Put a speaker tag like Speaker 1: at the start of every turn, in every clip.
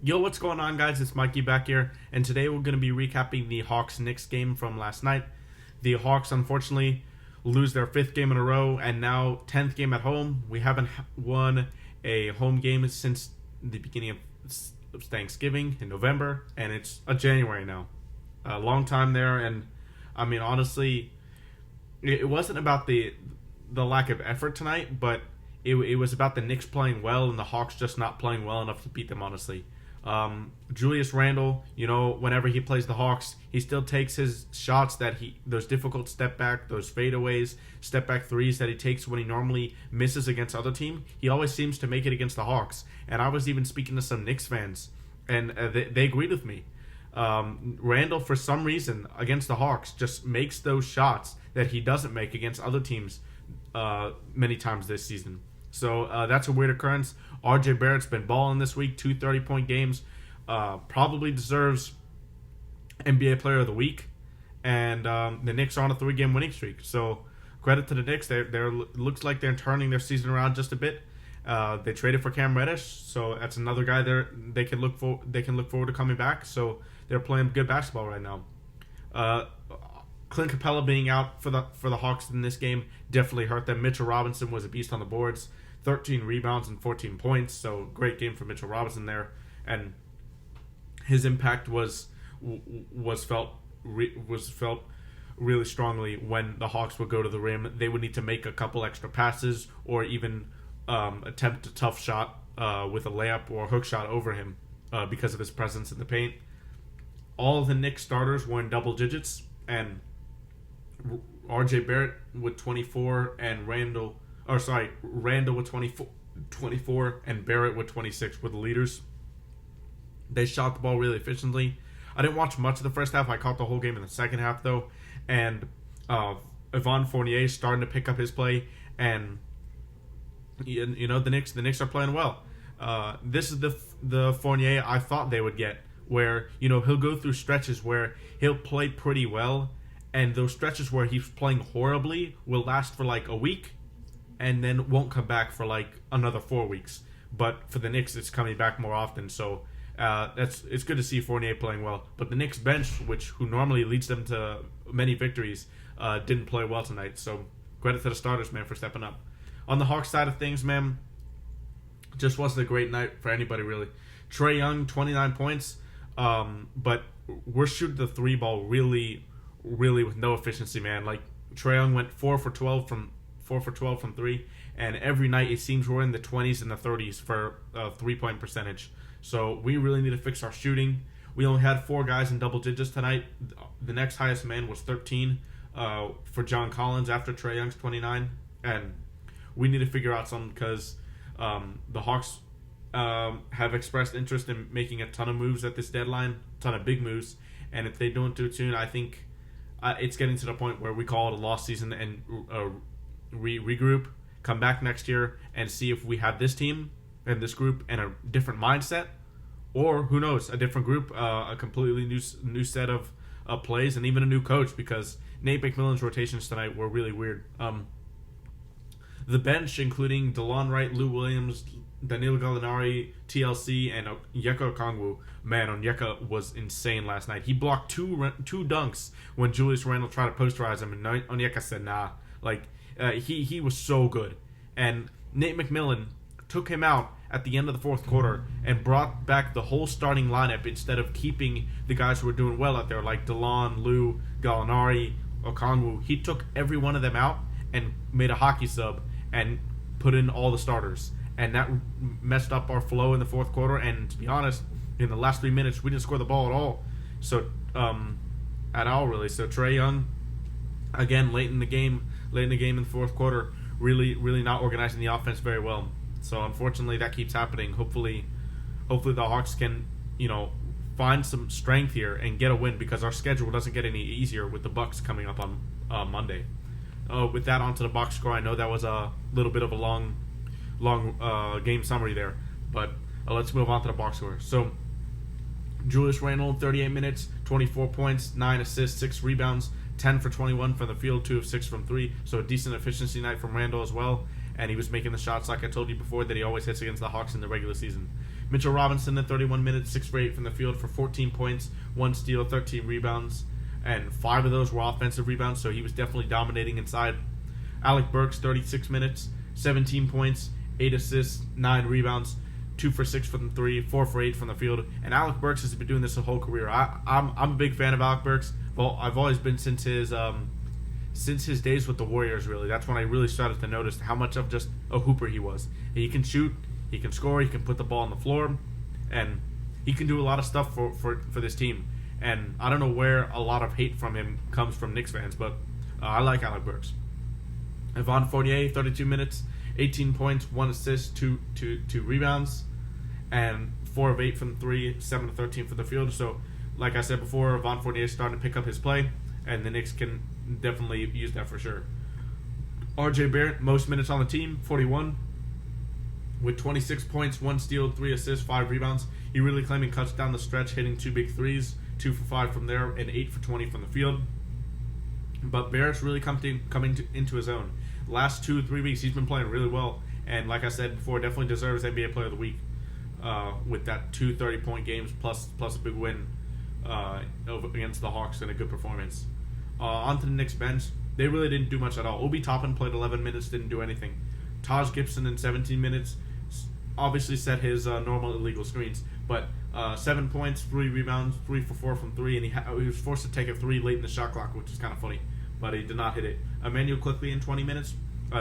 Speaker 1: Yo, what's going on, guys? It's Mikey back here, and today we're going to be recapping the Hawks-Knicks game from last night. The Hawks, unfortunately, lose their 5th game in a row, and now 10th game at home. We haven't won a home game since the beginning of Thanksgiving in November, and it's January now. A long time there, and I mean, honestly, it wasn't about the lack of effort tonight, but it was about the Knicks playing well and the Hawks just not playing well enough to beat them, honestly. Julius Randle, whenever he plays the Hawks, he still takes his shots those difficult step back, those fadeaways, step back threes that he takes when he normally misses against other team. He always seems to make it against the Hawks. And I was even speaking to some Knicks fans, and they agreed with me. Randle, for some reason, against the Hawks, just makes those shots that he doesn't make against other teams many times this season. So that's a weird occurrence. R.J. Barrett's been balling this week, 2 30-point games. Probably deserves NBA Player of the Week. And the Knicks are on a 3-game winning streak. So credit to the Knicks. They're looks like they're turning their season around just a bit. They traded for Cam Reddish, so that's another guy there they can look forward to coming back. So they're playing good basketball right now. Clint Capella being out for the Hawks in this game definitely hurt them. Mitchell Robinson was a beast on the boards. 13 rebounds and 14 points, so great game for Mitchell Robinson there, and his impact was felt really strongly when the Hawks would go to the rim. They would need to make a couple extra passes or even attempt a tough shot with a layup or a hook shot over him because of his presence in the paint. All of the Knicks starters were in double digits, and R.J. Barrett with 24 and Randle with 24 and Barrett with 26 were the leaders. They shot the ball really efficiently. I didn't watch much of the first half. I caught the whole game in the second half, though. And Fournier starting to pick up his play. And, the Knicks are playing well. This is the Fournier I thought they would get, where, he'll go through stretches where he'll play pretty well. And those stretches where he's playing horribly will last for like a week, and then won't come back for like another 4 weeks. But for the Knicks, it's coming back more often. So it's good to see Fournier playing well. But the Knicks bench, who normally leads them to many victories, didn't play well tonight. So credit to the starters, man, for stepping up. On the Hawks side of things, man, just wasn't a great night for anybody, really. Trae Young, 29 points. But we're shooting the 3 ball really, really with no efficiency, man. Like, Trae Young went 4 for 12 from 3, and every night it seems we're in the 20s and the 30s for 3-point percentage. So we really need to fix our shooting. We only had 4 guys in double digits tonight. The next highest man was 13 for Jon Collins after Trae Young's 29, and we need to figure out something because the Hawks have expressed interest in making a ton of moves at this deadline, a ton of big moves, and if they don't do it soon, I think it's getting to the point where we call it a lost season and regroup, come back next year and see if we have this team and this group and a different mindset, or who knows, a different group, a completely new set of plays, and even a new coach, because Nate McMillan's rotations tonight were really weird. The bench, including DeLon Wright, Lou Williams, Danilo Gallinari, TLC, and Onyeka Okongwu. Man, Onyeka was insane last night. He blocked two dunks when Julius Randle tried to posterize him, and Onyeka said nah. He was so good. And Nate McMillan took him out at the end of the fourth quarter and brought back the whole starting lineup instead of keeping the guys who were doing well out there, like DeLon, Lou, Gallinari, Okongwu. He took every one of them out and made a hockey sub and put in all the starters. And that messed up our flow in the fourth quarter. And to be honest, in the last 3 minutes, we didn't score the ball at all. So, really. So Trae Young, again, late in the game in the fourth quarter, really, really not organizing the offense very well. So unfortunately, that keeps happening. Hopefully the Hawks can, find some strength here and get a win, because our schedule doesn't get any easier with the Bucks coming up on Monday. With that, onto the box score. I know that was a little bit of a long game summary there, but let's move on to the box score. So Julius Randle, 38 minutes, 24 points, 9 assists, 6 rebounds, 10 for 21 from the field, 2 of 6 from 3. So a decent efficiency night from Randle as well. And he was making the shots, like I told you before, that he always hits against the Hawks in the regular season. Mitchell Robinson in 31 minutes, 6 for 8 from the field for 14 points, 1 steal, 13 rebounds, and 5 of those were offensive rebounds, so he was definitely dominating inside. Alec Burks, 36 minutes, 17 points, 8 assists, 9 rebounds, 2 for 6 from 3, 4 for 8 from the field. And Alec Burks has been doing this his whole career. I'm a big fan of Alec Burks. Well, I've always been since his days with the Warriors, really. That's when I really started to notice how much of just a hooper he was. He can shoot, he can score, he can put the ball on the floor, and he can do a lot of stuff for this team. And I don't know where a lot of hate from him comes from Knicks fans, but I like Alec Burks. Evan Fournier, 32 minutes, 18 points, 1 assist, 2 rebounds, and 4 of 8 from 3, 7 of 13 from the field. So, like I said before, Evan Fournier is starting to pick up his play, and the Knicks can definitely use that for sure. R.J. Barrett, most minutes on the team, 41, with 26 points, 1 steal, 3 assists, 5 rebounds. He really claiming cuts down the stretch, hitting 2 big threes, 2 for 5 from there, and 8 for 20 from the field. But Barrett's really coming into his own. Last 2-3 weeks, he's been playing really well, and like I said before, definitely deserves NBA Player of the Week with that 2 30-point games plus a big win against the Hawks and a good performance. Onto the Knicks bench, they really didn't do much at all. Obi Toppin played 11 minutes, didn't do anything. Taj Gibson in 17 minutes, obviously set his normal illegal screens, but 7 points, 3 rebounds, 3 for 4 from 3, and he was forced to take a 3 late in the shot clock, which is kind of funny, but he did not hit it. Emmanuel Quickly in 20 minutes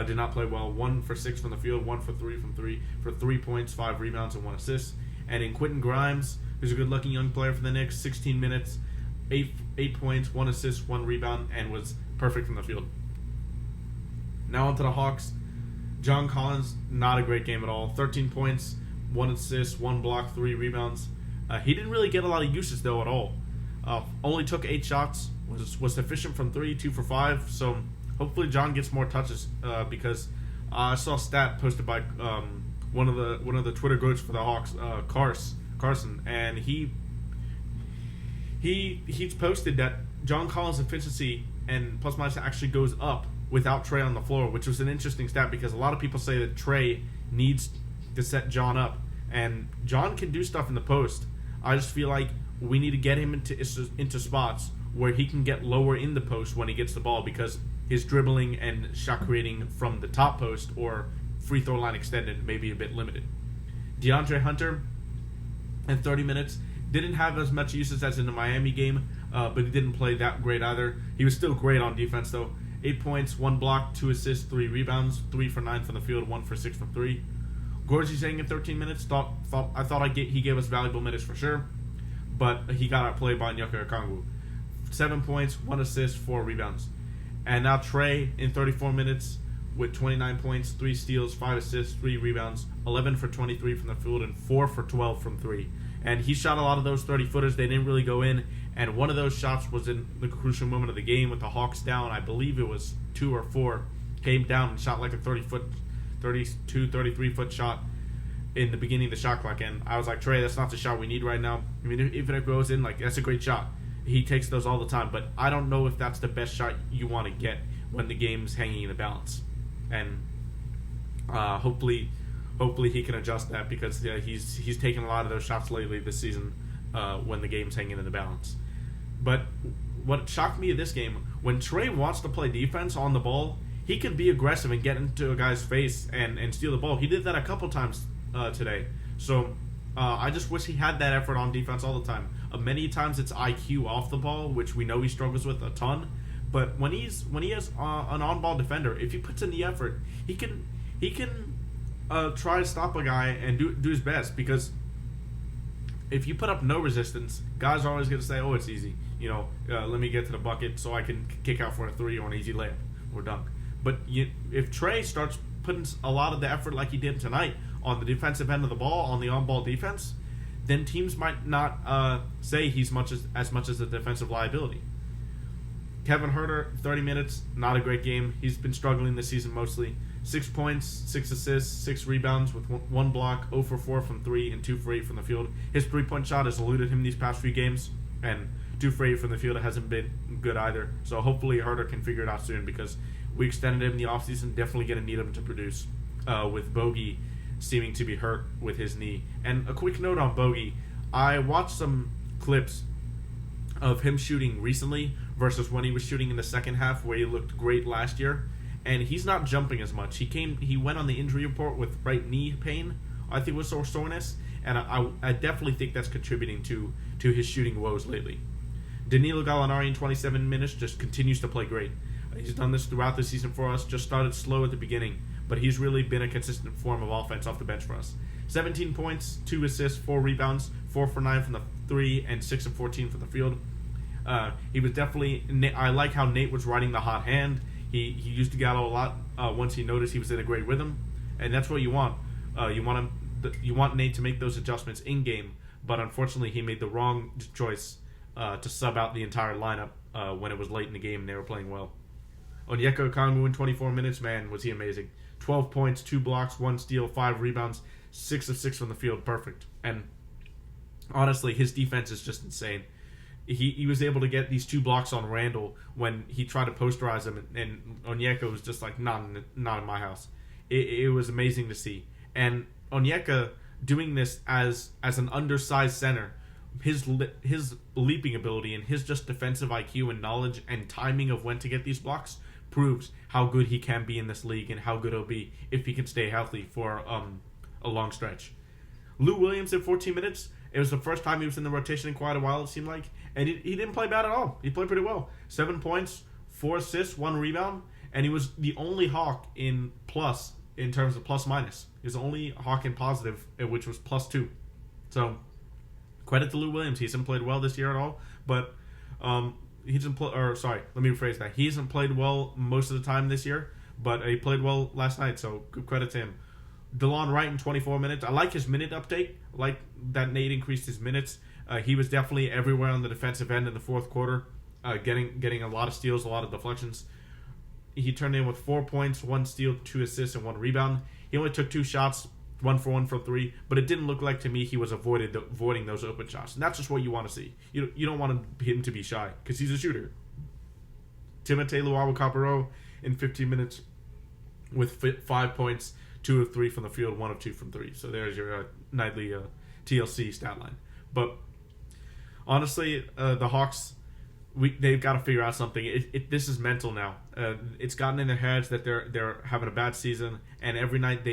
Speaker 1: did not play well. 1 for 6 from the field, 1 for 3 from 3 for 3 points, 5 rebounds, and 1 assist. And in Quentin Grimes, who's a good-looking young player for the Knicks, 16 minutes, 8 points, 1 assist, 1 rebound, and was perfect from the field. Now onto the Hawks. Jon Collins, not a great game at all. 13 points, 1 assist, 1 block, 3 rebounds. He didn't really get a lot of usage, though, at all. Only took 8 shots, was efficient from 3, 2 for 5, so hopefully John gets more touches because I saw a stat posted by one of the Twitter goats for the Hawks, Carson, and he's posted that Jon Collins' efficiency and plus minus actually goes up without Trey on the floor, which was an interesting stat because a lot of people say that Trey needs to set John up, and John can do stuff in the post. I just feel like we need to get him into spots where he can get lower in the post when he gets the ball because his dribbling and shot creating from the top post or free throw line extended may be a bit limited. DeAndre Hunter, in 30 minutes, didn't have as much usage as in the Miami game, but he didn't play that great either. He was still great on defense, though. 8 points, 1 block, 2 assists, 3 rebounds, 3 for 9 from the field, 1 for 6 from 3. Gorgie Zhang in 13 minutes, he gave us valuable minutes for sure, but he got outplayed by Onyeka Okongwu. 7 points, 1 assist, 4 rebounds. And now Trey in 34 minutes with 29 points, 3 steals, 5 assists, 3 rebounds, 11 for 23 from the field, and 4 for 12 from 3. And he shot a lot of those 30-footers. They didn't really go in. And one of those shots was in the crucial moment of the game with the Hawks down. I believe it was 2 or 4. Came down and shot like a 33-foot shot in the beginning of the shot clock. And I was like, Trey, that's not the shot we need right now. I mean, even if it goes in, like, that's a great shot. He takes those all the time. But I don't know if that's the best shot you want to get when the game's hanging in the balance. And hopefully he can adjust that because he's taken a lot of those shots lately this season when the game's hanging in the balance. But what shocked me in this game, when Trey wants to play defense on the ball, he can be aggressive and get into a guy's face and steal the ball. He did that a couple times today. So I just wish he had that effort on defense all the time. Many times it's IQ off the ball, which we know he struggles with a ton. But when he has an on-ball defender, if he puts in the effort, he can try to stop a guy and do his best. Because if you put up no resistance, guys are always going to say, "Oh, it's easy." Let me get to the bucket so I can kick out for a 3 or an easy layup or dunk. But if Trey starts putting a lot of the effort like he did tonight on the defensive end of the ball, on the on-ball defense, then teams might not say he's as much as a defensive liability. Kevin Huerter, 30 minutes, not a great game. He's been struggling this season mostly. 6 points, 6 assists, 6 rebounds with 1 block, 0 for 4 from 3, and 2 for 8 from the field. His 3-point shot has eluded him these past few games, and 2 for 8 from the field hasn't been good either. So hopefully Huerter can figure it out soon because we extended him in the offseason, definitely going to need him to produce with Bogey seeming to be hurt with his knee. And a quick note on Bogey. I watched some clips of him shooting recently versus when he was shooting in the second half, where he looked great last year. And he's not jumping as much. He went on the injury report with right knee pain, I think was soreness. And I definitely think that's contributing to his shooting woes lately. Danilo Gallinari in 27 minutes just continues to play great. He's done this throughout the season for us, just started slow at the beginning, but he's really been a consistent form of offense off the bench for us. 17 points, 2 assists, 4 rebounds, 4 for 9 from the 3, and 6 of 14 from the field. He was definitely... I like how Nate was riding the hot hand. He used to Gallo a lot once he noticed he was in a great rhythm, and that's what you want. You want Nate to make those adjustments in-game, but unfortunately he made the wrong choice to sub out the entire lineup when it was late in the game and they were playing well. Onyeka Okongwu in 24 minutes, man, was he amazing. 12 points, 2 blocks, 1 steal, 5 rebounds, 6 of 6 from the field, perfect. And honestly, his defense is just insane. He was able to get these 2 blocks on Randle when he tried to posterize him, and Onyeka was just like, not in my house. It was amazing to see. And Onyeka doing this as an undersized center, his leaping ability and his just defensive IQ and knowledge and timing of when to get these blocks proves how good he can be in this league and how good he'll be if he can stay healthy for a long stretch. Lou Williams in 14 minutes. It was the first time he was in the rotation in quite a while, it seemed like. And he didn't play bad at all. He played pretty well. 7 points, 4 assists, 1 rebound. And he was the only Hawk in plus, in terms of plus-minus. He was the only Hawk in positive, which was +2. So, credit to Lou Williams. He hasn't played well this year at all. But, he hasn't let me rephrase that. He hasn't played well most of the time this year. But he played well last night, so good credit to him. DeLon Wright in 24 minutes. I like his minute update. I like that Nate increased his minutes. He was definitely everywhere on the defensive end in the fourth quarter, getting a lot of steals, a lot of deflections. He turned in with 4 points, 1 steal, 2 assists, and 1 rebound. He only took 2 shots, 1 for 1 from 3, but it didn't look like to me he was avoiding those open shots. And that's just what you want to see. You don't want him to be shy because he's a shooter. Timothé Luwawu-Cabarrot in 15 minutes with 5 points, 2 of 3 from the field, 1 of 2 from 3. So there's your nightly TLC stat line. But honestly, the Hawks, they've got to figure out something. This is mental now. It's gotten in their heads that they're having a bad season, and every night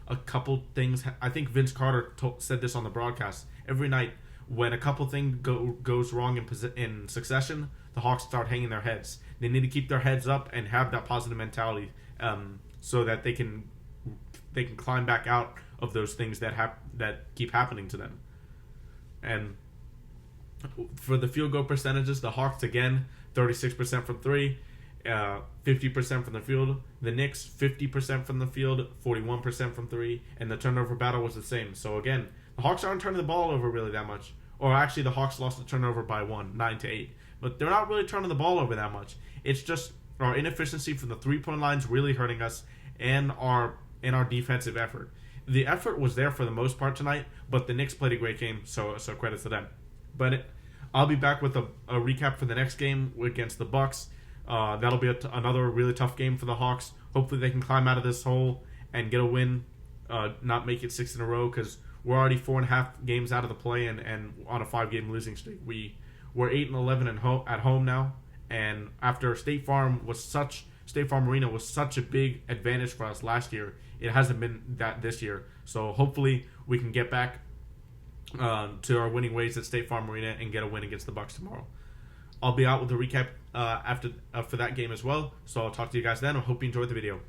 Speaker 1: a couple things. I think Vince Carter said this on the broadcast. Every night when a couple things goes wrong in succession, the Hawks start hanging their heads. They need to keep their heads up and have that positive mentality, so that they can climb back out of those things that keep happening to them. And for the field goal percentages, the Hawks again 36% from 3, 50% from the field. The Knicks 50% from the field, 41% from 3, and the turnover battle was the same. So again, the Hawks aren't turning the ball over really that much. Or actually, the Hawks lost the turnover by 1, 9-8. But they're not really turning the ball over that much. It's just our inefficiency from the 3-point line's really hurting us, and our defensive effort. The effort was there for the most part tonight, but the Knicks played a great game, so credit to them. But I'll be back with a recap for the next game against the Bucks. That'll be another really tough game for the Hawks. Hopefully they can climb out of this hole and get a win, not make it 6 in a row, because we're already 4.5 games out of the play and on a 5-game losing streak. We're 8-11 at home now, and after State Farm Arena was such a big advantage for us last year, it hasn't been that this year. So hopefully we can get back to our winning ways at State Farm Arena and get a win against the Bucks tomorrow. I'll be out with a recap for that game as well. So I'll talk to you guys then. I hope you enjoyed the video.